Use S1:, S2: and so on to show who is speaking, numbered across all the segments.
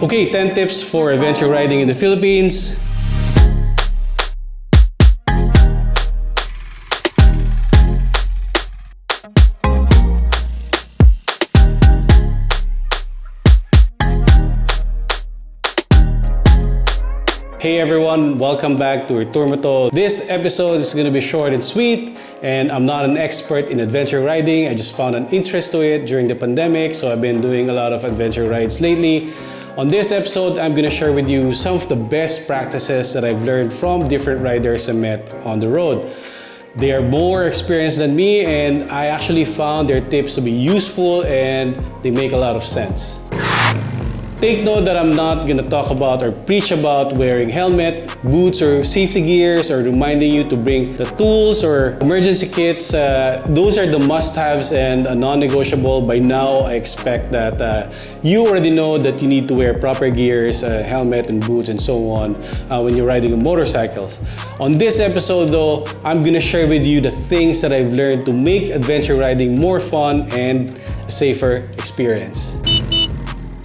S1: Okay, 10 tips for adventure riding in the Philippines. Hey everyone, welcome back to Turmoto. This episode is going to be short and sweet, and I'm not an expert in adventure riding. I just found an interest to it during the pandemic, so I've been doing a lot of adventure rides lately. On this episode, I'm going to share with you some of the best practices that I've learned from different riders I met on the road. They are more experienced than me, and I actually found their tips to be useful and they make a lot of sense. Take note that I'm not going to talk about or preach about wearing helmet, boots, or safety gears, or reminding you to bring the tools or emergency kits. Those are the must-haves and non-negotiable. By now, I expect that you already know that you need to wear proper gears, helmet and boots and so on when you're riding motorcycles. On this episode though, I'm going to share with you the things that I've learned to make adventure riding more fun and a safer experience.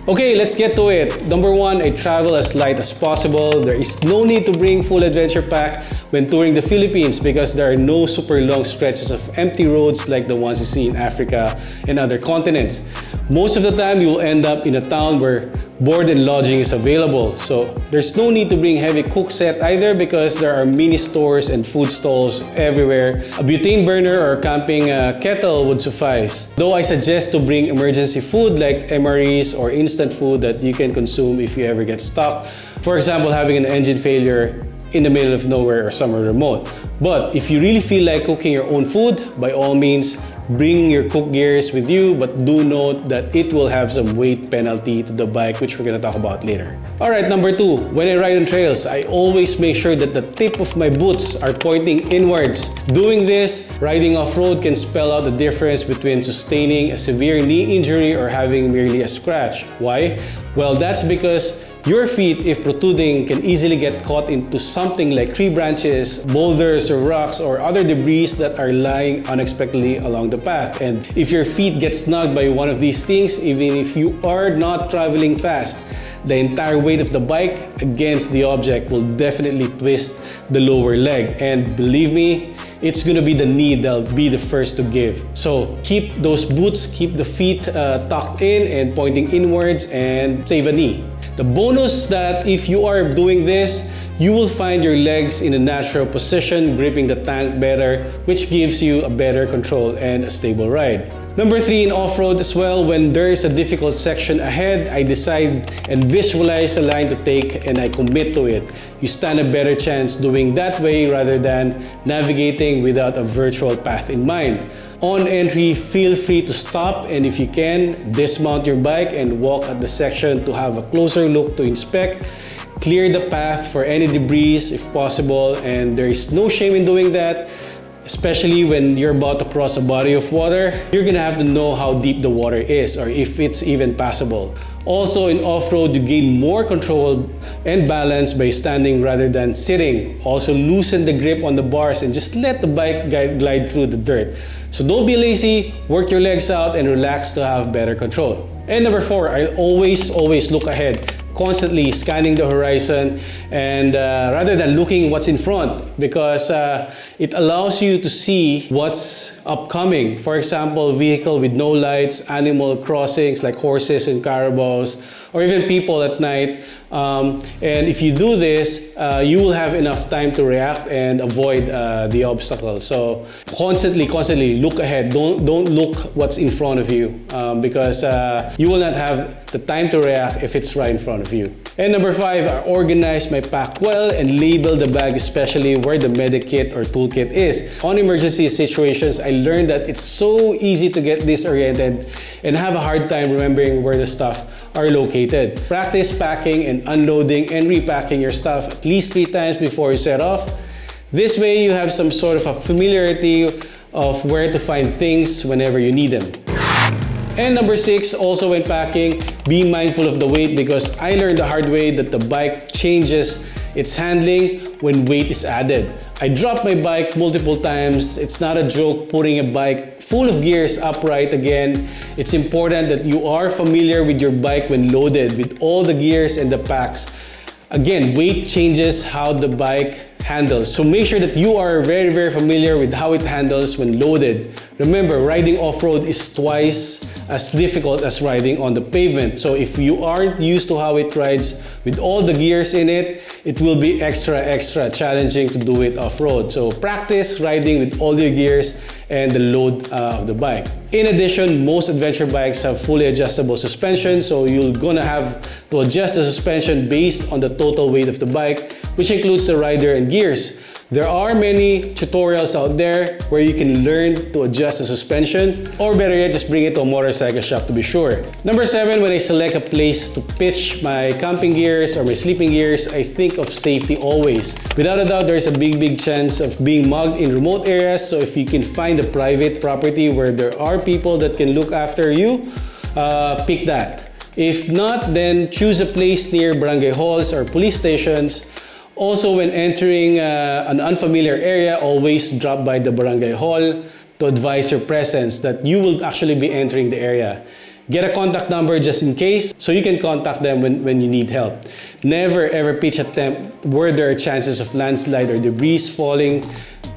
S1: Okay, let's get to it. Number one, I travel as light as possible. There is no need to bring full adventure pack when touring the Philippines because there are no super long stretches of empty roads like the ones you see in Africa and other continents. Most of the time, you will end up in a town where board and lodging is available. So there's no need to bring heavy cook set either because there are mini stores and food stalls everywhere. A butane burner or camping kettle would suffice. Though I suggest to bring emergency food like MREs or instant food that you can consume if you ever get stuck. For example, having an engine failure in the middle of nowhere or somewhere remote. But if you really feel like cooking your own food, by all means, bring your cook gears with you, but do note that it will have some weight penalty to the bike, which we're going to talk about later. Alright, number two, when I ride on trails, I always make sure that the tip of my boots are pointing inwards. Doing this, riding off-road can spell out the difference between sustaining a severe knee injury or having merely a scratch. Why? Well, that's because your feet, if protruding, can easily get caught into something like tree branches, boulders or rocks or other debris that are lying unexpectedly along the path. And if your feet get snugged by one of these things, even if you are not traveling fast, the entire weight of the bike against the object will definitely twist the lower leg. And believe me, it's gonna be the knee that'll be the first to give. So keep those boots, keep the feet tucked in and pointing inwards and save a knee. The bonus that if you are doing this, you will find your legs in a natural position, gripping the tank better, which gives you a better control and a stable ride. Number three, in off-road as well, when there is a difficult section ahead, I decide and visualize a line to take and I commit to it. You stand a better chance doing that way rather than navigating without a virtual path in mind. On entry, feel free to stop and if you can, dismount your bike and walk at the section to have a closer look to inspect. Clear the path for any debris if possible, and there is no shame in doing that, especially when you're about to cross a body of water. You're gonna have to know how deep the water is or if it's even passable. Also, in off-road, you gain more control and balance by standing rather than sitting. Also, loosen the grip on the bars and just let the bike glide through the dirt. So don't be lazy, work your legs out and relax to have better control. And number four, I'll always look ahead, constantly scanning the horizon and rather than looking what's in front because it allows you to see what's upcoming. For example, vehicle with no lights, animal crossings like horses and carabaos, or even people at night. And if you do this, you will have enough time to react and avoid the obstacle. So constantly look ahead. Don't look what's in front of you because you will not have the time to react if it's right in front of you. And number five, I organize my pack well and label the bag, especially where the medic kit or toolkit is. On emergency situations, I learned that it's so easy to get disoriented and have a hard time remembering where the stuff are located. Practice packing and unloading and repacking your stuff at least 3 times before you set off. This way, you have some sort of a familiarity of where to find things whenever you need them. And number 6, also when packing, be mindful of the weight because I learned the hard way that the bike changes its handling when weight is added. I dropped my bike multiple times. It's not a joke putting a bike full of gears upright again, it's important that you are familiar with your bike when loaded with all the gears and the packs. Again, weight changes how the bike handles. So make sure that you are very, very familiar with how it handles when loaded. Remember, riding off-road is twice as difficult as riding on the pavement. So if you aren't used to how it rides with all the gears in it, it will be extra challenging to do it off-road. So practice riding with all your gears and the load of the bike. In addition, most adventure bikes have fully adjustable suspension, so you're gonna have to adjust the suspension based on the total weight of the bike, which includes the rider and gears. There are many tutorials out there where you can learn to adjust the suspension, or better yet, just bring it to a motorcycle shop to be sure. Number 7, when I select a place to pitch my camping gears or my sleeping gears, I think of safety always. Without a doubt, there's a big chance of being mugged in remote areas, so if you can find a private property where there are people that can look after you, pick that. If not, then choose a place near barangay halls or police stations. Also, when entering an unfamiliar area, always drop by the barangay hall to advise your presence that you will actually be entering the area. Get a contact number just in case, so you can contact them when you need help. Never ever pitch a tent where there are chances of landslide or debris falling.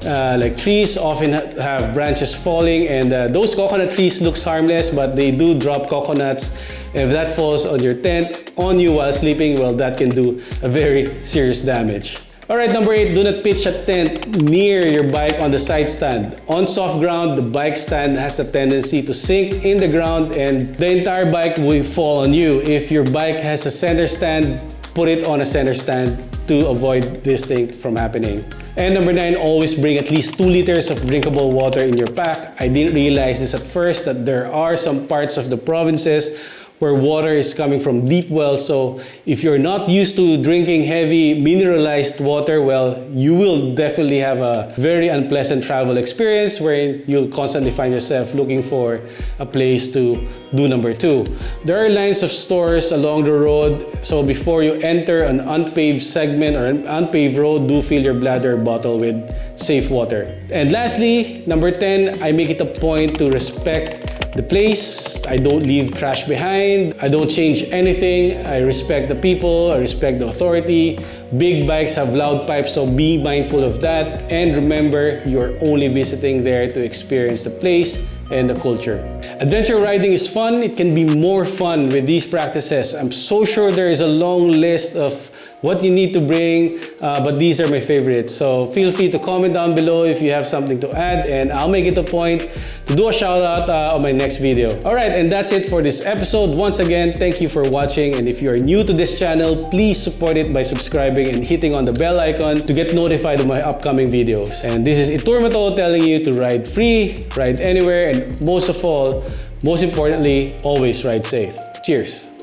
S1: Like trees often have branches falling, and those coconut trees looks harmless, but they do drop coconuts. If that falls on your tent, on you while sleeping, well, that can do a very serious damage. Alright, number 8, do not pitch a tent near your bike on the side stand. On soft ground, the bike stand has the tendency to sink in the ground and the entire bike will fall on you. If your bike has a center stand, put it on a center stand to avoid this thing from happening. And number 9, always bring at least 2 liters of drinkable water in your pack. I didn't realize this at first, that there are some parts of the provinces where water is coming from deep wells. So if you're not used to drinking heavy mineralized water, well, you will definitely have a very unpleasant travel experience wherein you'll constantly find yourself looking for a place to do number 2. There are lines of stores along the road, so before you enter an unpaved segment or an unpaved road, do fill your bladder bottle with safe water. And lastly, number 10, I make it a point to respect the place. I don't leave trash behind. I don't change anything. I respect the people. I respect the authority. Big bikes have loud pipes, so be mindful of that. And remember, you're only visiting there to experience the place and the culture. Adventure riding is fun. It can be more fun with these practices. I'm so sure there is a long list of what you need to bring, but these are my favorites. So feel free to comment down below if you have something to add, and I'll make it a point to do a shout out on my next video. Alright, and that's it for this episode. Once again, thank you for watching, and if you are new to this channel, please support it by subscribing and hitting on the bell icon to get notified of my upcoming videos. And this is Iturmato telling you to ride free, ride anywhere, and most of all, most importantly, always ride safe. Cheers!